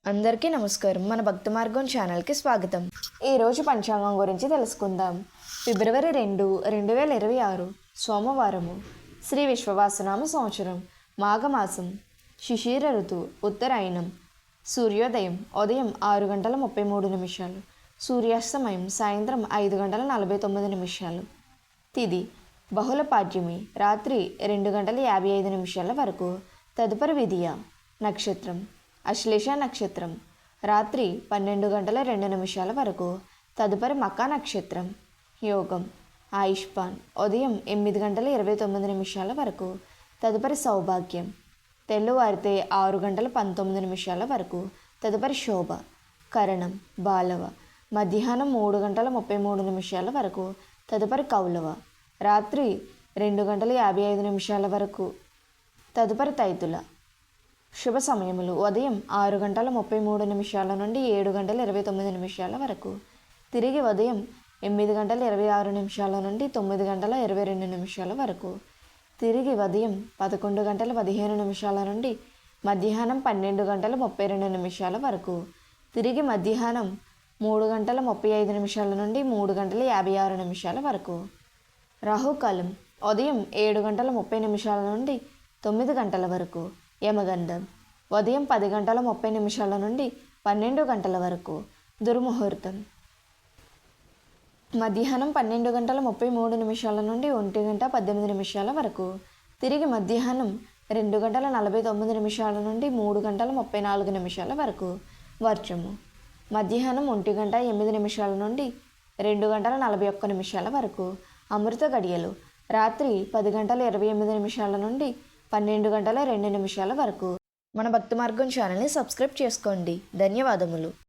అందరికీ నమస్కారం. మన భక్తి మార్గం ఛానల్కి స్వాగతం. ఈరోజు పంచాంగం గురించి తెలుసుకుందాం. ఫిబ్రవరి 2, 2026 సోమవారము. శ్రీ విశ్వవాసనామ సంవత్సరం, మాఘమాసం, శిశిర ఋతువు, ఉత్తరాయణం. సూర్యోదయం ఉదయం 6:33, సూర్యాస్తమయం సాయంత్రం 5:49. తిథి బహుళ పాడ్యమి, రాత్రి 2:55 వరకు. తదుపరి విధియ. నక్షత్రం అశ్లేష నక్షత్రం, రాత్రి 12:02 వరకు. తదుపరి మకా నక్షత్రం. యోగం ఆయుష్పాన్ ఉదయం 8:29 వరకు. తదుపరి సౌభాగ్యం తెల్లవారితే 6:19 వరకు. తదుపరి శోభ. కరణం బాలవ మధ్యాహ్నం 3:33 వరకు. తదుపరి కౌలవ రాత్రి 2:55 వరకు. తదుపరి తైతుల. శుభ సమయములు ఉదయం 6:33 నుండి 7:29 వరకు. తిరిగి ఉదయం 8:26 నుండి 9:22 వరకు. తిరిగి ఉదయం 11:15 నుండి మధ్యాహ్నం 12:32 వరకు. తిరిగి మధ్యాహ్నం 3:35 నుండి 3:56 వరకు. రాహుకాలం ఉదయం 7:30 నుండి 9 గంటల వరకు. యమగండం ఉదయం 10:30 నుండి 12 గంటల వరకు. దుర్ముహూర్తం మధ్యాహ్నం 12:33 నుండి 1:18 వరకు. తిరిగి మధ్యాహ్నం 2:49 నుండి 3:34 వరకు. వర్షము మధ్యాహ్నం 1:08 నుండి 2:41 వరకు. అమృత గడియలు రాత్రి 10:28 నుండి 12:02 వరకు. మన భక్తి మార్గం ఛానల్ని సబ్స్క్రైబ్ చేసుకోండి. ధన్యవాదములు.